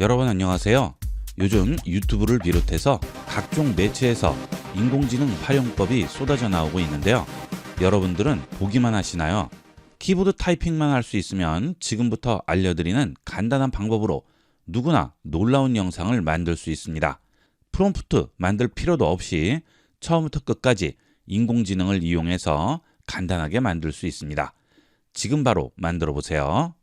여러분 안녕하세요. 요즘 유튜브를 비롯해서 각종 매체에서 인공지능 활용법이 쏟아져 나오고 있는데요. 여러분들은 보기만 하시나요? 키보드 타이핑만 할 수 있으면 지금부터 알려드리는 간단한 방법으로 누구나 놀라운 영상을 만들 수 있습니다. 프롬프트 만들 필요도 없이 처음부터 끝까지 인공지능을 이용해서 간단하게 만들 수 있습니다. 지금 바로 만들어 보세요.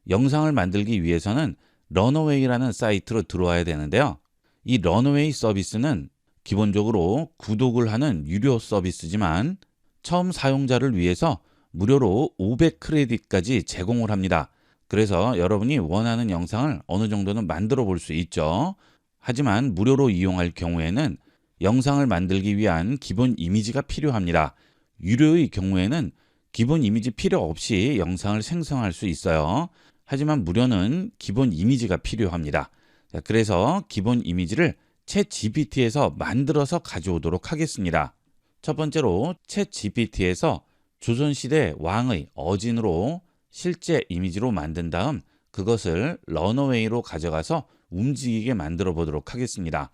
영상을 만들기 위해서는 런어웨이라는 사이트로 들어와야 되는데요. 이 런어웨이 서비스는 기본적으로 구독을 하는 유료 서비스지만 처음 사용자를 위해서 무료로 500 크레딧까지 제공을 합니다. 그래서 여러분이 원하는 영상을 어느 정도는 만들어 볼 수 있죠. 하지만 무료로 이용할 경우에는 영상을 만들기 위한 기본 이미지가 필요합니다. 유료의 경우에는 기본 이미지 필요 없이 영상을 생성할 수 있어요. 하지만 무료는 기본 이미지가 필요합니다. 자, 그래서 기본 이미지를 챗GPT에서 만들어서 가져오도록 하겠습니다. 첫 번째로 챗GPT에서 조선시대 왕의 어진으로 실제 이미지로 만든 다음 그것을 런어웨이로 가져가서 움직이게 만들어 보도록 하겠습니다.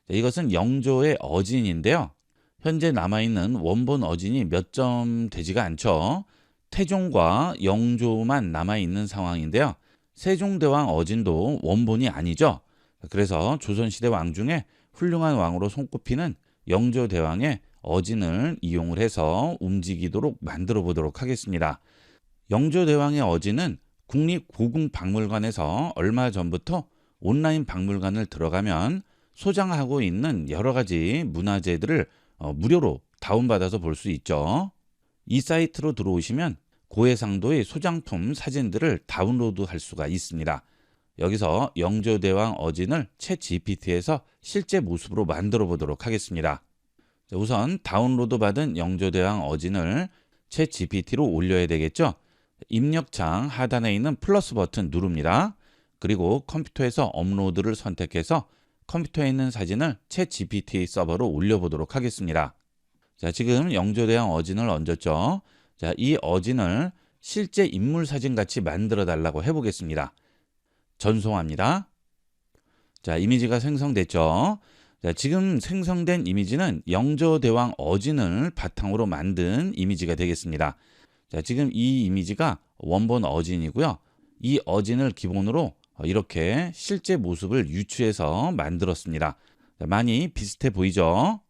자, 이것은 영조의 어진인데요. 현재 남아있는 원본 어진이 몇 점 되지가 않죠. 태종과 영조만 남아있는 상황인데요. 세종대왕 어진도 원본이 아니죠. 그래서 조선시대 왕 중에 훌륭한 왕으로 손꼽히는 영조대왕의 어진을 이용을 해서 움직이도록 만들어 보도록 하겠습니다. 영조대왕의 어진은 국립고궁박물관에서 얼마 전부터 온라인 박물관을 들어가면 소장하고 있는 여러 가지 문화재들을 무료로 다운받아서 볼 수 있죠. 이 사이트로 들어오시면 고해상도의 소장품 사진들을 다운로드할 수가 있습니다. 여기서 영조대왕 어진을 챗GPT에서 실제 모습으로 만들어 보도록 하겠습니다. 우선 다운로드 받은 영조대왕 어진을 챗GPT로 올려야 되겠죠. 입력창 하단에 있는 플러스 버튼 누릅니다. 그리고 컴퓨터에서 업로드를 선택해서 컴퓨터에 있는 사진을 챗GPT 서버로 올려보도록 하겠습니다. 자, 지금 영조대왕 어진을 얹었죠. 자, 이 어진을 실제 인물 사진 같이 만들어 달라고 해보겠습니다. 전송합니다. 자, 이미지가 생성됐죠. 자, 지금 생성된 이미지는 영조대왕 어진을 바탕으로 만든 이미지가 되겠습니다. 자, 지금 이 이미지가 원본 어진이고요. 이 어진을 기본으로 이렇게 실제 모습을 유추해서 만들었습니다. 자, 많이 비슷해 보이죠?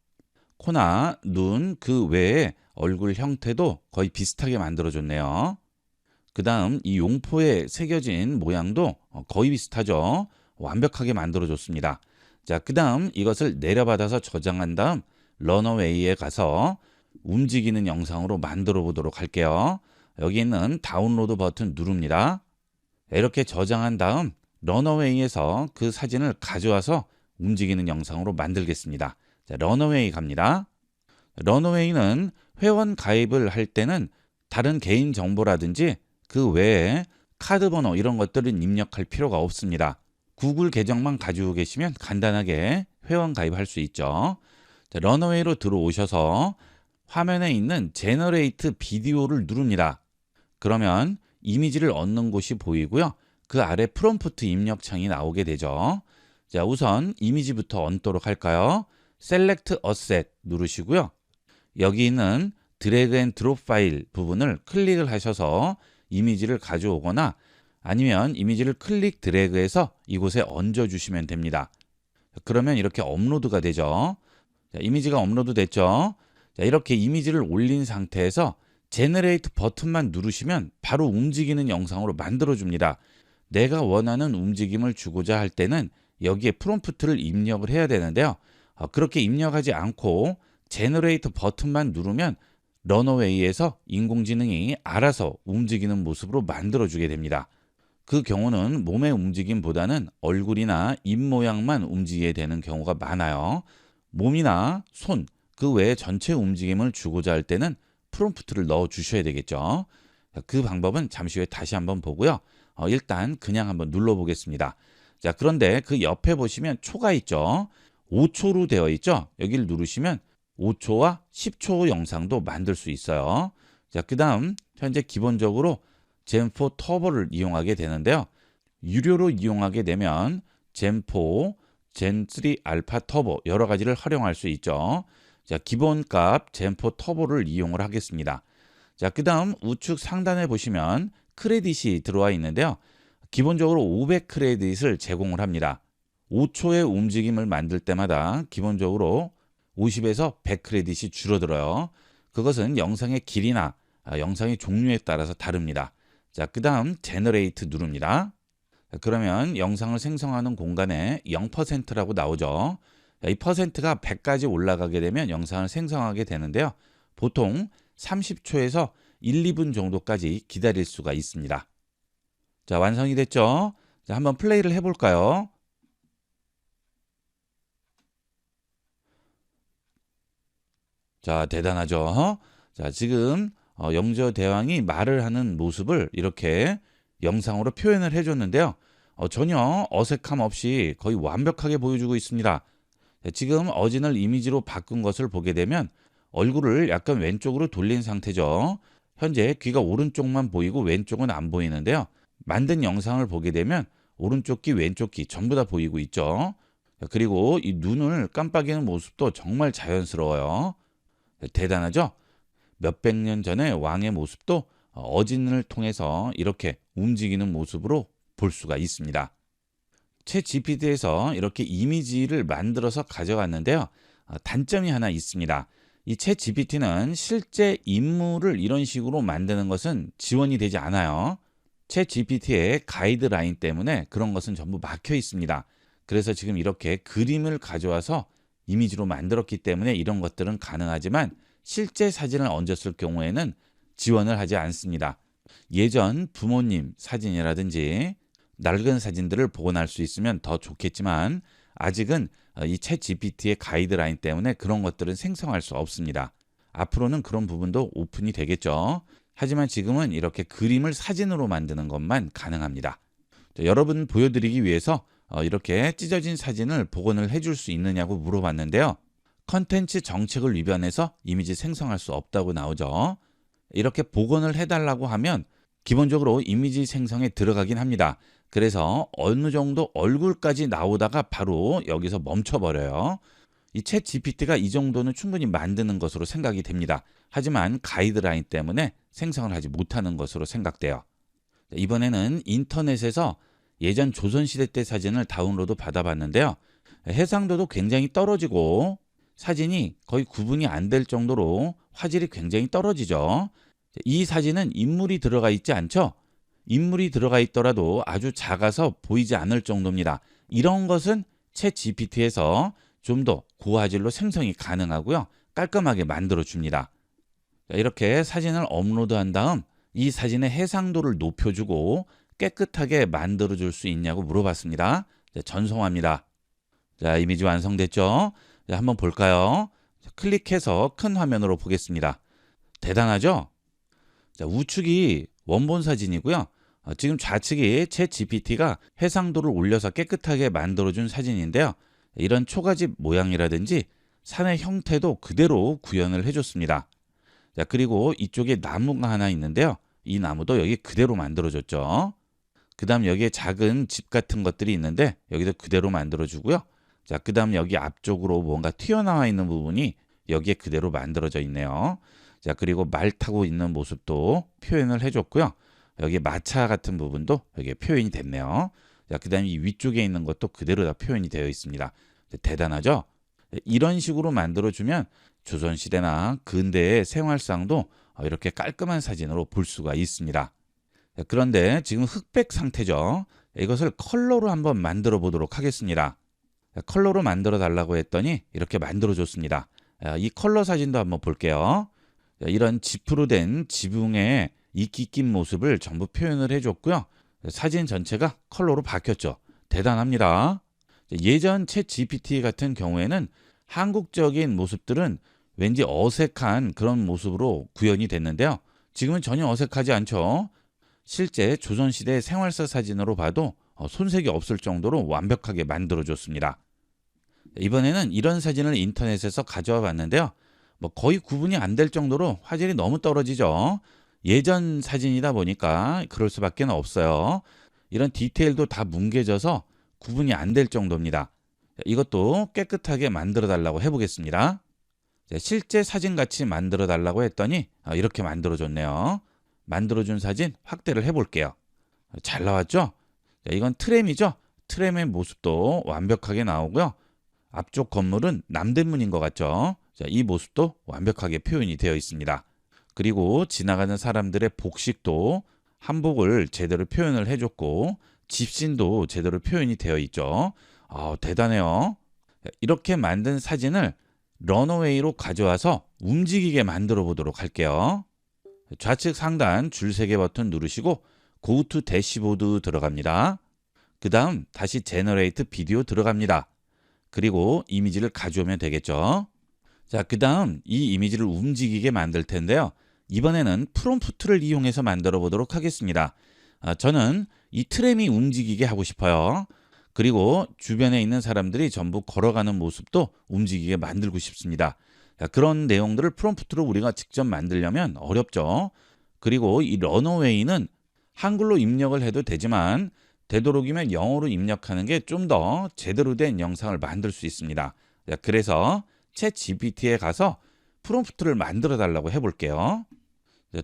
코나 눈 그 외에 얼굴 형태도 거의 비슷하게 만들어줬네요. 그 다음 이 용포에 새겨진 모양도 거의 비슷하죠. 완벽하게 만들어줬습니다. 자, 그 다음 이것을 내려받아서 저장한 다음 런어웨이에 가서 움직이는 영상으로 만들어 보도록 할게요. 여기 있는 다운로드 버튼 누릅니다. 이렇게 저장한 다음 런어웨이에서 그 사진을 가져와서 움직이는 영상으로 만들겠습니다. 자, 런어웨이 갑니다. 런어웨이는 회원 가입을 할 때는 다른 개인 정보라든지 그 외에 카드 번호 이런 것들은 입력할 필요가 없습니다. 구글 계정만 가지고 계시면 간단하게 회원 가입할 수 있죠. 자, 런어웨이로 들어오셔서 화면에 있는 제너레이트 비디오를 누릅니다. 그러면 이미지를 얻는 곳이 보이고요. 그 아래 프롬프트 입력창이 나오게 되죠. 자, 우선 이미지부터 얹도록 할까요? 셀렉트 어셋 누르시고요. 여기 있는 드래그 앤 드롭 파일 부분을 클릭을 하셔서 이미지를 가져오거나 아니면 이미지를 클릭 드래그해서 이곳에 얹어 주시면 됩니다. 그러면 이렇게 업로드가 되죠. 자, 이미지가 업로드 됐죠. 자, 이렇게 이미지를 올린 상태에서 제너레이트 버튼만 누르시면 바로 움직이는 영상으로 만들어 줍니다. 내가 원하는 움직임을 주고자 할 때는 여기에 프롬프트를 입력을 해야 되는데요. 그렇게 입력하지 않고 제너레이트 버튼만 누르면 런어웨이에서 인공지능이 알아서 움직이는 모습으로 만들어 주게 됩니다. 그 경우는 몸의 움직임보다는 얼굴이나 입 모양만 움직이게 되는 경우가 많아요. 몸이나 손, 그 외에 전체 움직임을 주고자 할 때는 프롬프트를 넣어 주셔야 되겠죠. 그 방법은 잠시 후에 다시 한번 보고요. 일단 그냥 한번 눌러 보겠습니다. 자, 그런데 그 옆에 보시면 초가 있죠. 5초로 되어 있죠. 여기를 누르시면 5초와 10초 영상도 만들 수 있어요. 자, 그 다음 현재 기본적으로 젠4 터보를 이용하게 되는데요. 유료로 이용하게 되면 젠4, 젠3 알파 터보 여러 가지를 활용할 수 있죠. 자, 기본값 젠4 터보를 이용을 하겠습니다. 자, 그 다음 우측 상단에 보시면 크레딧이 들어와 있는데요. 기본적으로 500 크레딧을 제공을 합니다. 5초의 움직임을 만들 때마다 기본적으로 50에서 100 크레딧이 줄어들어요. 그것은 영상의 길이나 영상의 종류에 따라서 다릅니다. 자, 그 다음 제너레이트 누릅니다. 그러면 영상을 생성하는 공간에 0%라고 나오죠. 이 퍼센트가 100까지 올라가게 되면 영상을 생성하게 되는데요. 보통 30초에서 1, 2분 정도까지 기다릴 수가 있습니다. 자, 완성이 됐죠? 자, 한번 플레이를 해볼까요? 자, 대단하죠? 자, 지금 영저대왕이 말을 하는 모습을 이렇게 영상으로 표현을 해줬는데요. 전혀 어색함 없이 거의 완벽하게 보여주고 있습니다. 지금 어진을 이미지로 바꾼 것을 보게 되면 얼굴을 약간 왼쪽으로 돌린 상태죠. 현재 귀가 오른쪽만 보이고 왼쪽은 안 보이는데요. 만든 영상을 보게 되면 오른쪽 귀, 왼쪽 귀 전부 다 보이고 있죠. 그리고 이 눈을 깜빡이는 모습도 정말 자연스러워요. 대단하죠? 몇백 년 전의 왕의 모습도 어진을 통해서 이렇게 움직이는 모습으로 볼 수가 있습니다. 챗 GPT에서 이렇게 이미지를 만들어서 가져갔는데요. 단점이 하나 있습니다. 이 챗 GPT는 실제 인물을 이런 식으로 만드는 것은 지원이 되지 않아요. 챗 GPT의 가이드라인 때문에 그런 것은 전부 막혀 있습니다. 그래서 지금 이렇게 그림을 가져와서 이미지로 만들었기 때문에 이런 것들은 가능하지만 실제 사진을 얹었을 경우에는 지원을 하지 않습니다. 예전 부모님 사진이라든지 낡은 사진들을 복원할 수 있으면 더 좋겠지만 아직은 이 챗 GPT의 가이드라인 때문에 그런 것들은 생성할 수 없습니다. 앞으로는 그런 부분도 오픈이 되겠죠. 하지만 지금은 이렇게 그림을 사진으로 만드는 것만 가능합니다. 자, 여러분 보여드리기 위해서 이렇게 찢어진 사진을 복원을 해줄 수 있느냐고 물어봤는데요. 컨텐츠 정책을 위반해서 이미지 생성할 수 없다고 나오죠. 이렇게 복원을 해달라고 하면 기본적으로 이미지 생성에 들어가긴 합니다. 그래서 어느 정도 얼굴까지 나오다가 바로 여기서 멈춰버려요. 이 챗 GPT가 이 정도는 충분히 만드는 것으로 생각이 됩니다. 하지만 가이드라인 때문에 생성을 하지 못하는 것으로 생각돼요. 이번에는 인터넷에서 예전 조선시대 때 사진을 다운로드 받아봤는데요. 해상도도 굉장히 떨어지고 사진이 거의 구분이 안 될 정도로 화질이 굉장히 떨어지죠. 이 사진은 인물이 들어가 있지 않죠? 인물이 들어가 있더라도 아주 작아서 보이지 않을 정도입니다. 이런 것은 챗 GPT에서 좀 더 고화질로 생성이 가능하고요. 깔끔하게 만들어 줍니다. 이렇게 사진을 업로드한 다음 이 사진의 해상도를 높여주고 깨끗하게 만들어 줄 수 있냐고 물어봤습니다. 전송합니다. 자, 이미지 완성됐죠? 자, 한번 볼까요? 클릭해서 큰 화면으로 보겠습니다. 대단하죠? 자, 우측이 원본 사진이고요. 지금 좌측이 챗 GPT가 해상도를 올려서 깨끗하게 만들어준 사진인데요. 이런 초가집 모양이라든지 산의 형태도 그대로 구현을 해줬습니다. 자, 그리고 이쪽에 나무가 하나 있는데요. 이 나무도 여기 그대로 만들어줬죠. 그 다음 여기에 작은 집 같은 것들이 있는데 여기도 그대로 만들어주고요. 자, 그 다음 여기 앞쪽으로 뭔가 튀어나와 있는 부분이 여기에 그대로 만들어져 있네요. 자, 그리고 말 타고 있는 모습도 표현을 해줬고요. 여기 마차 같은 부분도 여기에 표현이 됐네요. 자, 그 다음에 이 위쪽에 있는 것도 그대로 다 표현이 되어 있습니다. 대단하죠? 이런 식으로 만들어주면 조선시대나 근대의 생활상도 이렇게 깔끔한 사진으로 볼 수가 있습니다. 자, 그런데 지금 흑백 상태죠. 이것을 컬러로 한번 만들어 보도록 하겠습니다. 자, 컬러로 만들어 달라고 했더니 이렇게 만들어 줬습니다. 이 컬러 사진도 한번 볼게요. 자, 이런 지프로 된 지붕의 이끼 낀 모습을 전부 표현을 해줬고요. 사진 전체가 컬러로 바뀌었죠. 대단합니다. 예전 챗 GPT 같은 경우에는 한국적인 모습들은 왠지 어색한 그런 모습으로 구현이 됐는데요. 지금은 전혀 어색하지 않죠. 실제 조선시대 생활사 사진으로 봐도 손색이 없을 정도로 완벽하게 만들어줬습니다. 이번에는 이런 사진을 인터넷에서 가져와 봤는데요. 거의 구분이 안 될 정도로 화질이 너무 떨어지죠. 예전 사진이다 보니까 그럴 수밖에 없어요. 이런 디테일도 다 뭉개져서 구분이 안 될 정도입니다. 이것도 깨끗하게 만들어 달라고 해보겠습니다. 실제 사진같이 만들어 달라고 했더니 이렇게 만들어 줬네요. 만들어 준 사진 확대를 해볼게요. 잘 나왔죠? 이건 트램이죠? 트램의 모습도 완벽하게 나오고요. 앞쪽 건물은 남대문인 것 같죠? 이 모습도 완벽하게 표현이 되어 있습니다. 그리고 지나가는 사람들의 복식도 한복을 제대로 표현을 해줬고 집신도 제대로 표현이 되어 있죠. 대단해요. 이렇게 만든 사진을 런어웨이로 가져와서 움직이게 만들어 보도록 할게요. 좌측 상단 줄 3개 버튼 누르시고 Go to Dashboard 들어갑니다. 그 다음 다시 Generate Video 들어갑니다. 그리고 이미지를 가져오면 되겠죠. 자, 그 다음 이 이미지를 움직이게 만들 텐데요. 이번에는 프롬프트를 이용해서 만들어 보도록 하겠습니다. 저는 이 트램이 움직이게 하고 싶어요. 그리고 주변에 있는 사람들이 전부 걸어가는 모습도 움직이게 만들고 싶습니다. 자, 그런 내용들을 프롬프트로 우리가 직접 만들려면 어렵죠. 그리고 이 런어웨이는 한글로 입력을 해도 되지만 되도록이면 영어로 입력하는 게 좀 더 제대로 된 영상을 만들 수 있습니다. 자, 그래서 챗 GPT에 가서 프롬프트를 만들어 달라고 해볼게요.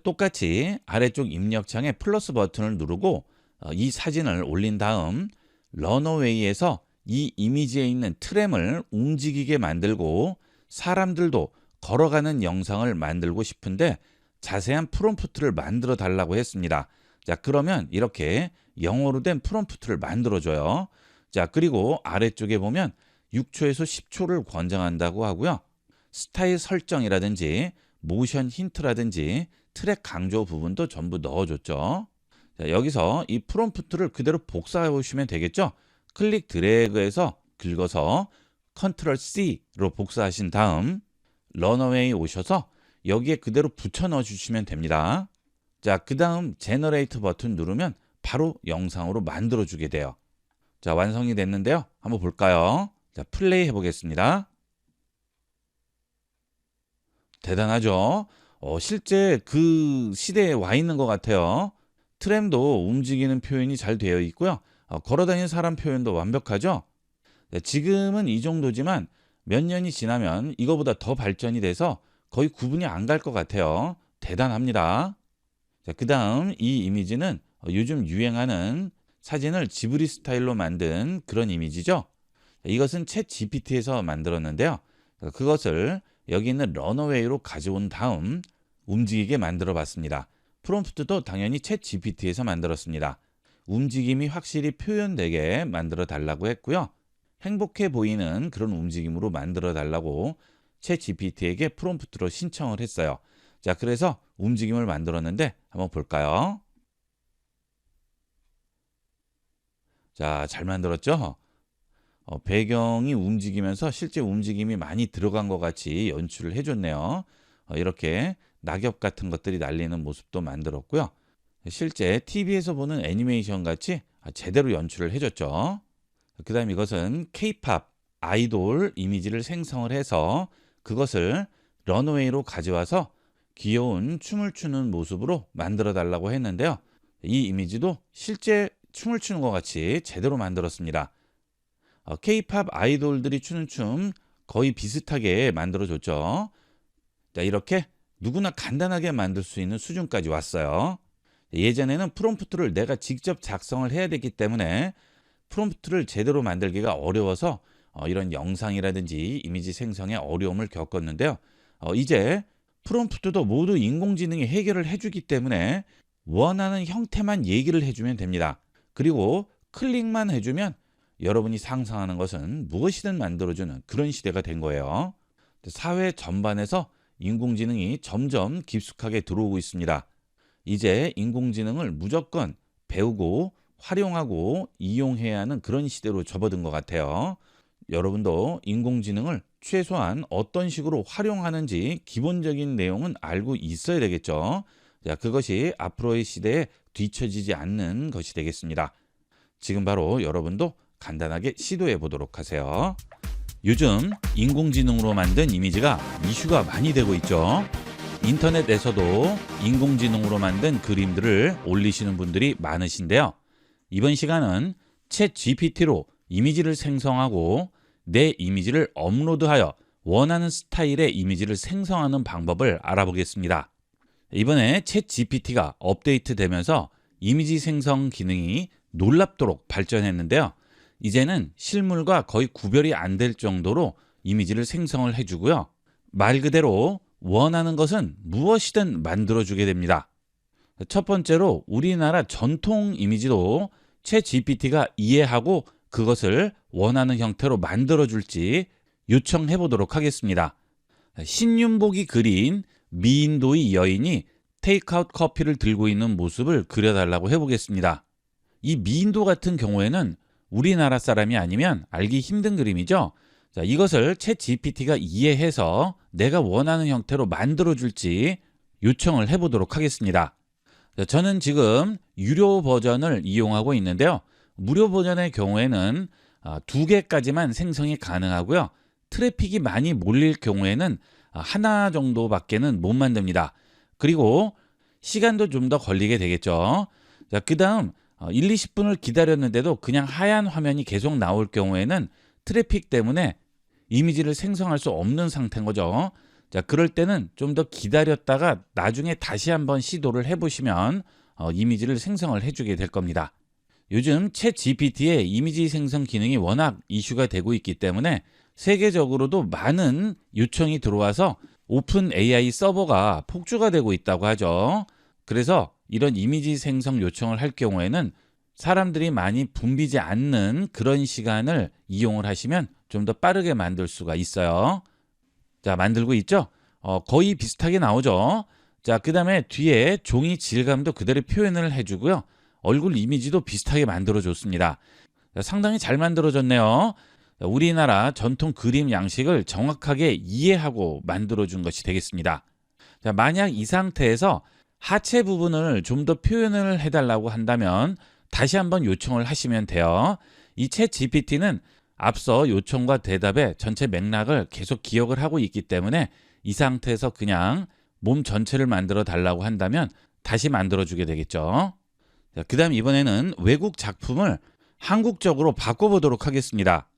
똑같이 아래쪽 입력창에 플러스 버튼을 누르고 이 사진을 올린 다음 런어웨이에서 이 이미지에 있는 트램을 움직이게 만들고 사람들도 걸어가는 영상을 만들고 싶은데 자세한 프롬프트를 만들어 달라고 했습니다. 자, 그러면 이렇게 영어로 된 프롬프트를 만들어줘요. 자, 그리고 아래쪽에 보면 6초에서 10초를 권장한다고 하고요. 스타일 설정이라든지 모션 힌트라든지 트랙 강조 부분도 전부 넣어줬죠. 자, 여기서 이 프롬프트를 그대로 복사해 보시면 되겠죠. 클릭 드래그해서 긁어서 컨트롤 C로 복사하신 다음 런어웨이 오셔서 여기에 그대로 붙여 넣어 주시면 됩니다. 자, 그 다음 제너레이트 버튼 누르면 바로 영상으로 만들어 주게 돼요. 자, 완성이 됐는데요. 한번 볼까요? 자, 플레이 해보겠습니다. 대단하죠? 실제 그 시대에 와 있는 것 같아요. 트램도 움직이는 표현이 잘 되어 있고요. 걸어다니는 사람 표현도 완벽하죠? 네, 지금은 이 정도지만 몇 년이 지나면 이거보다 더 발전이 돼서 거의 구분이 안 갈 것 같아요. 대단합니다. 자, 그 다음 이 이미지는 요즘 유행하는 사진을 지브리 스타일로 만든 그런 이미지죠. 이것은 챗 GPT에서 만들었는데요. 그것을 여기 있는 런어웨이로 가져온 다음 움직이게 만들어 봤습니다. 프롬프트도 당연히 챗 GPT에서 만들었습니다. 움직임이 확실히 표현되게 만들어 달라고 했고요. 행복해 보이는 그런 움직임으로 만들어 달라고 챗 GPT에게 프롬프트로 신청을 했어요. 자, 그래서 움직임을 만들었는데 한번 볼까요? 자, 잘 만들었죠? 배경이 움직이면서 실제 움직임이 많이 들어간 것 같이 연출을 해줬네요. 이렇게 낙엽 같은 것들이 날리는 모습도 만들었고요. 실제 TV에서 보는 애니메이션 같이 제대로 연출을 해줬죠. 그 다음 이것은 K-팝 아이돌 이미지를 생성을 해서 그것을 런웨이로 가져와서 귀여운 춤을 추는 모습으로 만들어 달라고 했는데요. 이 이미지도 실제 춤을 추는 것 같이 제대로 만들었습니다. K-팝 아이돌들이 추는 춤 거의 비슷하게 만들어줬죠. 자, 이렇게 누구나 간단하게 만들 수 있는 수준까지 왔어요. 예전에는 프롬프트를 내가 직접 작성을 해야 되기 때문에 프롬프트를 제대로 만들기가 어려워서 이런 영상이라든지 이미지 생성에 어려움을 겪었는데요. 이제 프롬프트도 모두 인공지능이 해결을 해주기 때문에 원하는 형태만 얘기를 해주면 됩니다. 그리고 클릭만 해주면 여러분이 상상하는 것은 무엇이든 만들어주는 그런 시대가 된 거예요. 사회 전반에서 인공지능이 점점 깊숙하게 들어오고 있습니다. 이제 인공지능을 무조건 배우고 활용하고 이용해야 하는 그런 시대로 접어든 것 같아요. 여러분도 인공지능을 최소한 어떤 식으로 활용하는지 기본적인 내용은 알고 있어야 되겠죠. 자, 그것이 앞으로의 시대에 뒤처지지 않는 것이 되겠습니다. 지금 바로 여러분도 간단하게 시도해 보도록 하세요. 요즘 인공지능으로 만든 이미지가 이슈가 많이 되고 있죠. 인터넷에서도 인공지능으로 만든 그림들을 올리시는 분들이 많으신데요. 이번 시간은 챗 GPT로 이미지를 생성하고 내 이미지를 업로드하여 원하는 스타일의 이미지를 생성하는 방법을 알아보겠습니다. 이번에 챗 GPT가 업데이트되면서 이미지 생성 기능이 놀랍도록 발전했는데요. 이제는 실물과 거의 구별이 안 될 정도로 이미지를 생성을 해주고요. 말 그대로 원하는 것은 무엇이든 만들어주게 됩니다. 첫 번째로 우리나라 전통 이미지도 챗 GPT가 이해하고 그것을 원하는 형태로 만들어줄지 요청해 보도록 하겠습니다. 신윤복이 그린 미인도의 여인이 테이크아웃 커피를 들고 있는 모습을 그려달라고 해보겠습니다. 이 미인도 같은 경우에는 우리나라 사람이 아니면 알기 힘든 그림이죠. 자, 이것을 챗 GPT가 이해해서 내가 원하는 형태로 만들어줄지 요청을 해보도록 하겠습니다. 자, 저는 지금 유료 버전을 이용하고 있는데요. 무료 버전의 경우에는 2개까지만 생성이 가능하고요. 트래픽이 많이 몰릴 경우에는 하나 정도밖에는 못 만듭니다. 그리고 시간도 좀 더 걸리게 되겠죠. 자, 그 다음 1, 20분을 기다렸는데도 그냥 하얀 화면이 계속 나올 경우에는 트래픽 때문에 이미지를 생성할 수 없는 상태인 거죠. 자, 그럴 때는 좀 더 기다렸다가 나중에 다시 한번 시도를 해보시면 이미지를 생성을 해주게 될 겁니다. 요즘 챗 GPT의 이미지 생성 기능이 워낙 이슈가 되고 있기 때문에 세계적으로도 많은 요청이 들어와서 오픈 AI 서버가 폭주가 되고 있다고 하죠. 그래서 이런 이미지 생성 요청을 할 경우에는 사람들이 많이 붐비지 않는 그런 시간을 이용을 하시면 좀 더 빠르게 만들 수가 있어요. 자, 만들고 있죠? 거의 비슷하게 나오죠? 자, 그 다음에 뒤에 종이 질감도 그대로 표현을 해주고요. 얼굴 이미지도 비슷하게 만들어줬습니다. 상당히 잘 만들어졌네요. 우리나라 전통 그림 양식을 정확하게 이해하고 만들어준 것이 되겠습니다. 자, 만약 이 상태에서 하체 부분을 좀 더 표현을 해달라고 한다면 다시 한번 요청을 하시면 돼요. 이 챗 GPT는 앞서 요청과 대답의 전체 맥락을 계속 기억을 하고 있기 때문에 이 상태에서 그냥 몸 전체를 만들어 달라고 한다면 다시 만들어주게 되겠죠. 그 다음 이번에는 외국 작품을 한국적으로 바꿔보도록 하겠습니다.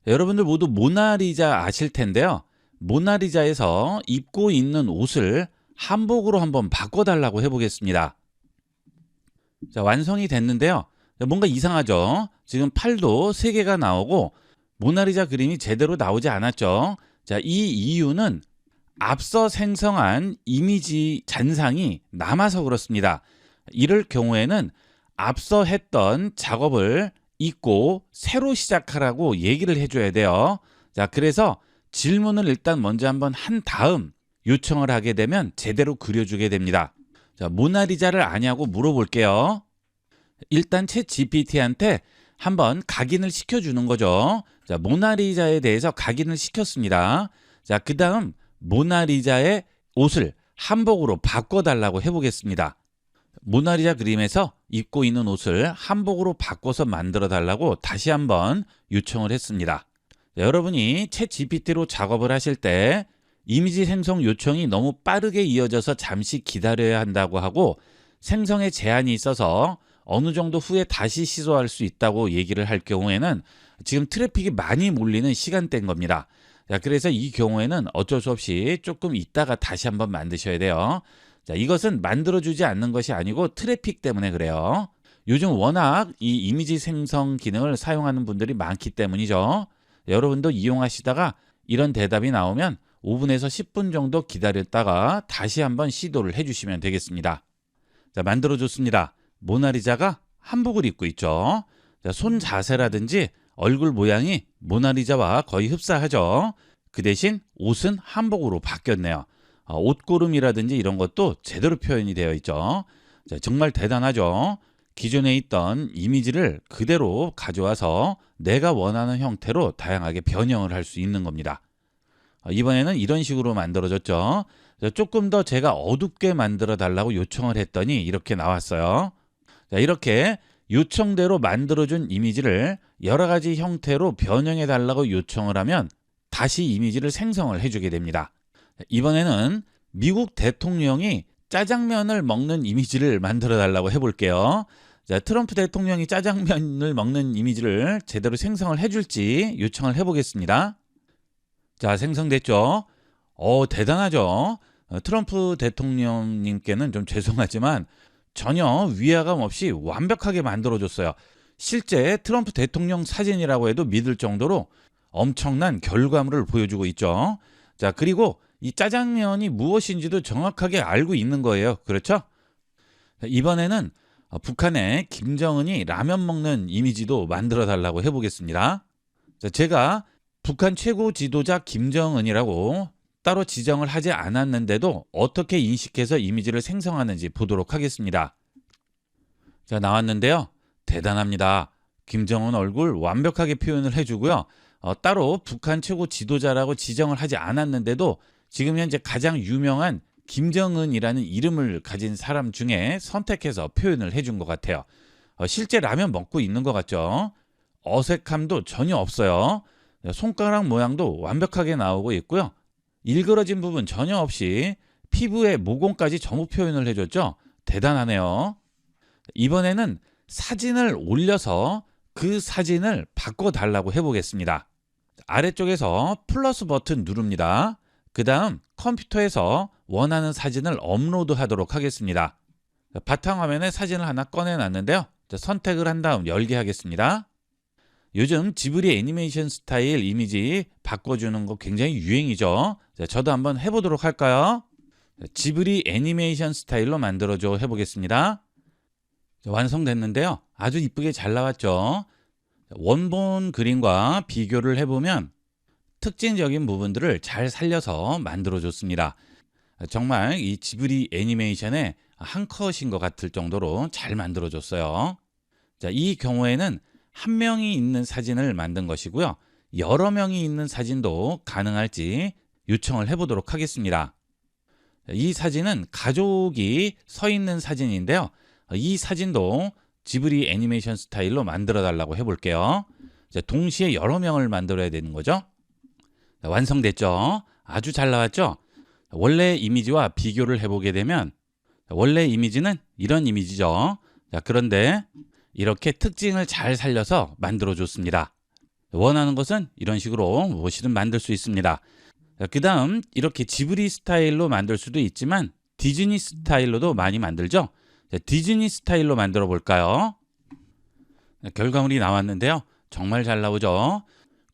여러분들 모두 모나리자 아실 텐데요. 모나리자에서 입고 있는 옷을 한복으로 한번 바꿔달라고 해보겠습니다. 자, 완성이 됐는데요. 뭔가 이상하죠? 지금 팔도 3개가 나오고 모나리자 그림이 제대로 나오지 않았죠? 자, 이 이유는 앞서 생성한 이미지 잔상이 남아서 그렇습니다. 이럴 경우에는 앞서 했던 작업을 잊고 새로 시작하라고 얘기를 해줘야 돼요. 자, 그래서 질문을 일단 먼저 한번 한 다음 요청을 하게 되면 제대로 그려주게 됩니다. 자, 모나리자를 아냐고 물어볼게요. 일단 챗 GPT한테 한번 각인을 시켜주는 거죠. 자, 모나리자에 대해서 각인을 시켰습니다. 자, 그 다음 모나리자의 옷을 한복으로 바꿔달라고 해보겠습니다. 모나리자 그림에서 입고 있는 옷을 한복으로 바꿔서 만들어 달라고 다시 한번 요청을 했습니다. 자, 여러분이 챗 GPT로 작업을 하실 때 이미지 생성 요청이 너무 빠르게 이어져서 잠시 기다려야 한다고 하고 생성에 제한이 있어서 어느 정도 후에 다시 시도할 수 있다고 얘기를 할 경우에는 지금 트래픽이 많이 몰리는 시간대인 겁니다. 자, 그래서 이 경우에는 어쩔 수 없이 조금 있다가 다시 한번 만드셔야 돼요. 자, 이것은 만들어주지 않는 것이 아니고 트래픽 때문에 그래요. 요즘 워낙 이 이미지 생성 기능을 사용하는 분들이 많기 때문이죠. 여러분도 이용하시다가 이런 대답이 나오면 5분에서 10분 정도 기다렸다가 다시 한번 시도를 해주시면 되겠습니다. 자, 만들어줬습니다. 모나리자가 한복을 입고 있죠. 자, 손 자세라든지 얼굴 모양이 모나리자와 거의 흡사하죠. 그 대신 옷은 한복으로 바뀌었네요. 옷고름이라든지 이런 것도 제대로 표현이 되어 있죠. 자, 정말 대단하죠. 기존에 있던 이미지를 그대로 가져와서 내가 원하는 형태로 다양하게 변형을 할 수 있는 겁니다. 이번에는 이런 식으로 만들어졌죠. 자, 조금 더 제가 어둡게 만들어 달라고 요청을 했더니 이렇게 나왔어요. 자, 이렇게 요청대로 만들어준 이미지를 여러 가지 형태로 변형해 달라고 요청을 하면 다시 이미지를 생성을 해주게 됩니다. 이번에는 미국 대통령이 짜장면을 먹는 이미지를 만들어 달라고 해볼게요. 자, 트럼프 대통령이 짜장면을 먹는 이미지를 제대로 생성을 해줄지 요청을 해보겠습니다. 자, 생성됐죠? 대단하죠? 트럼프 대통령님께는 좀 죄송하지만 전혀 위화감 없이 완벽하게 만들어줬어요. 실제 트럼프 대통령 사진이라고 해도 믿을 정도로 엄청난 결과물을 보여주고 있죠. 자, 그리고 이 짜장면이 무엇인지도 정확하게 알고 있는 거예요. 그렇죠? 이번에는 북한의 김정은이 라면 먹는 이미지도 만들어 달라고 해보겠습니다. 자, 제가 북한 최고 지도자 김정은이라고 따로 지정을 하지 않았는데도 어떻게 인식해서 이미지를 생성하는지 보도록 하겠습니다. 자, 나왔는데요. 대단합니다. 김정은 얼굴 완벽하게 표현을 해주고요. 따로 북한 최고 지도자라고 지정을 하지 않았는데도 지금 현재 가장 유명한 김정은이라는 이름을 가진 사람 중에 선택해서 표현을 해준 것 같아요. 실제 라면 먹고 있는 것 같죠? 어색함도 전혀 없어요. 손가락 모양도 완벽하게 나오고 있고요. 일그러진 부분 전혀 없이 피부의 모공까지 전부 표현을 해줬죠. 대단하네요. 이번에는 사진을 올려서 그 사진을 바꿔달라고 해보겠습니다. 아래쪽에서 플러스 버튼 누릅니다. 그 다음 컴퓨터에서 원하는 사진을 업로드 하도록 하겠습니다. 바탕화면에 사진을 하나 꺼내놨는데요. 선택을 한 다음 열게 하겠습니다. 요즘 지브리 애니메이션 스타일 이미지 바꿔주는 거 굉장히 유행이죠. 저도 한번 해보도록 할까요? 지브리 애니메이션 스타일로 만들어줘 해보겠습니다. 완성됐는데요. 아주 이쁘게 잘 나왔죠. 원본 그림과 비교를 해보면 특징적인 부분들을 잘 살려서 만들어줬습니다. 정말 이 지브리 애니메이션의 한 컷인 것 같을 정도로 잘 만들어줬어요. 자, 이 경우에는 한 명이 있는 사진을 만든 것이고요. 여러 명이 있는 사진도 가능할지 요청을 해보도록 하겠습니다. 이 사진은 가족이 서 있는 사진인데요. 이 사진도 지브리 애니메이션 스타일로 만들어 달라고 해볼게요. 동시에 여러 명을 만들어야 되는 거죠. 완성됐죠? 아주 잘 나왔죠? 원래 이미지와 비교를 해보게 되면 원래 이미지는 이런 이미지죠. 그런데 이렇게 특징을 잘 살려서 만들어줬습니다. 원하는 것은 이런 식으로 무엇이든 만들 수 있습니다. 그 다음 이렇게 지브리 스타일로 만들 수도 있지만 디즈니 스타일로도 많이 만들죠. 디즈니 스타일로 만들어 볼까요? 결과물이 나왔는데요. 정말 잘 나오죠.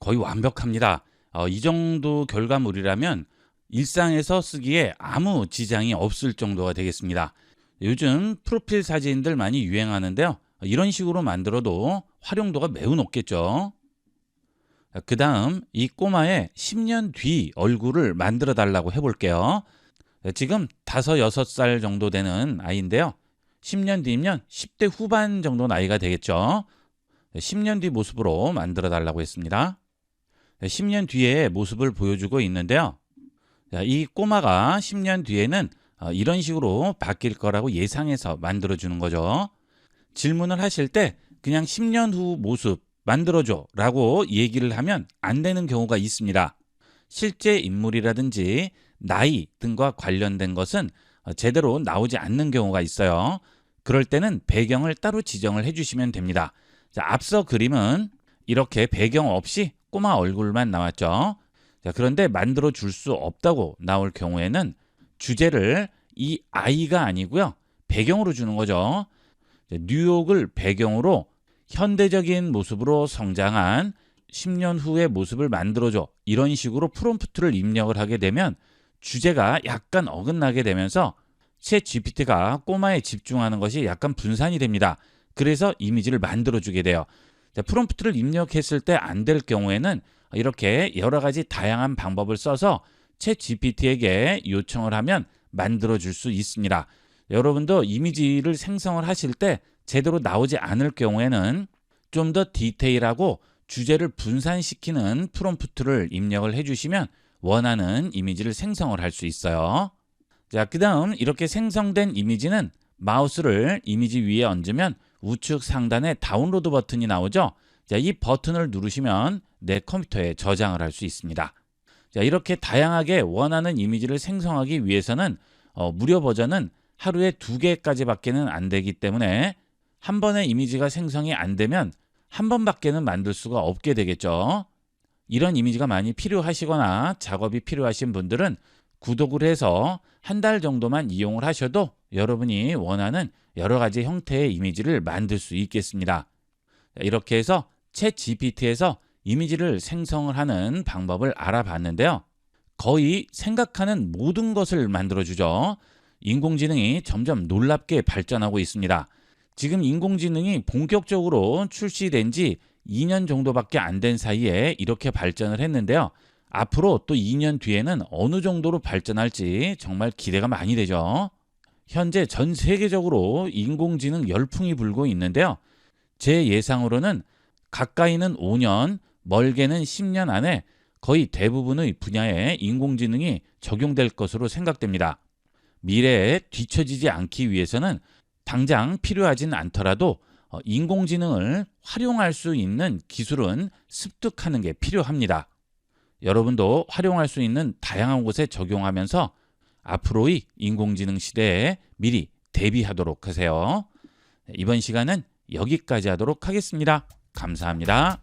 거의 완벽합니다. 이 정도 결과물이라면 일상에서 쓰기에 아무 지장이 없을 정도가 되겠습니다. 요즘 프로필 사진들 많이 유행하는데요. 이런 식으로 만들어도 활용도가 매우 높겠죠. 그 다음 이 꼬마의 10년 뒤 얼굴을 만들어 달라고 해볼게요. 지금 5, 6살 정도 되는 아이인데요. 10년 뒤면 10대 후반 정도 나이가 되겠죠. 10년 뒤 모습으로 만들어 달라고 했습니다. 10년 뒤의 모습을 보여주고 있는데요. 이 꼬마가 10년 뒤에는 이런 식으로 바뀔 거라고 예상해서 만들어 주는 거죠. 질문을 하실 때 그냥 10년 후 모습 만들어줘 라고 얘기를 하면 안 되는 경우가 있습니다. 실제 인물이라든지 나이 등과 관련된 것은 제대로 나오지 않는 경우가 있어요. 그럴 때는 배경을 따로 지정을 해주시면 됩니다. 자, 앞서 그림은 이렇게 배경 없이 꼬마 얼굴만 나왔죠. 자, 그런데 만들어 줄 수 없다고 나올 경우에는 주제를 이 아이가 아니고요. 배경으로 주는 거죠. 뉴욕을 배경으로 현대적인 모습으로 성장한 10년 후의 모습을 만들어줘. 이런 식으로 프롬프트를 입력을 하게 되면 주제가 약간 어긋나게 되면서 챗 GPT가 꼬마에 집중하는 것이 약간 분산이 됩니다. 그래서 이미지를 만들어주게 돼요. 자, 프롬프트를 입력했을 때 안 될 경우에는 이렇게 여러 가지 다양한 방법을 써서 챗 GPT에게 요청을 하면 만들어줄 수 있습니다. 여러분도 이미지를 생성을 하실 때 제대로 나오지 않을 경우에는 좀 더 디테일하고 주제를 분산시키는 프롬프트를 입력을 해주시면 원하는 이미지를 생성을 할 수 있어요. 자, 그 다음 이렇게 생성된 이미지는 마우스를 이미지 위에 얹으면 우측 상단에 다운로드 버튼이 나오죠. 자, 이 버튼을 누르시면 내 컴퓨터에 저장을 할 수 있습니다. 자, 이렇게 다양하게 원하는 이미지를 생성하기 위해서는 무료 버전은 하루에 2개까지밖에는 안 되기 때문에 한 번에 이미지가 생성이 안 되면 한 번밖에는 만들 수가 없게 되겠죠. 이런 이미지가 많이 필요하시거나 작업이 필요하신 분들은 구독을 해서 한 달 정도만 이용을 하셔도 여러분이 원하는 여러 가지 형태의 이미지를 만들 수 있겠습니다. 이렇게 해서 챗 GPT에서 이미지를 생성을 하는 방법을 알아봤는데요. 거의 생각하는 모든 것을 만들어주죠. 인공지능이 점점 놀랍게 발전하고 있습니다. 지금 인공지능이 본격적으로 출시된 지 2년 정도밖에 안 된 사이에 이렇게 발전을 했는데요. 앞으로 또 2년 뒤에는 어느 정도로 발전할지 정말 기대가 많이 되죠. 현재 전 세계적으로 인공지능 열풍이 불고 있는데요. 제 예상으로는 가까이는 5년, 멀게는 10년 안에 거의 대부분의 분야에 인공지능이 적용될 것으로 생각됩니다. 미래에 뒤처지지 않기 위해서는 당장 필요하진 않더라도 인공지능을 활용할 수 있는 기술은 습득하는 게 필요합니다. 여러분도 활용할 수 있는 다양한 곳에 적용하면서 앞으로의 인공지능 시대에 미리 대비하도록 하세요. 이번 시간은 여기까지 하도록 하겠습니다. 감사합니다.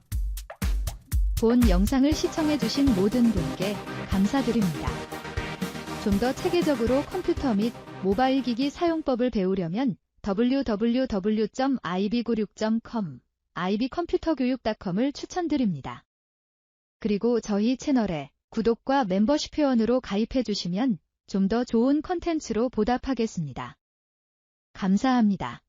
본 영상을 시청해주신 모든 분께 감사드립니다. 좀 더 체계적으로 컴퓨터 및 모바일 기기 사용법을 배우려면 www.ib96.com, ib컴퓨터교육.com을 추천드립니다. 그리고 저희 채널에 구독과 멤버십 회원으로 가입해주시면 좀 더 좋은 컨텐츠로 보답하겠습니다. 감사합니다.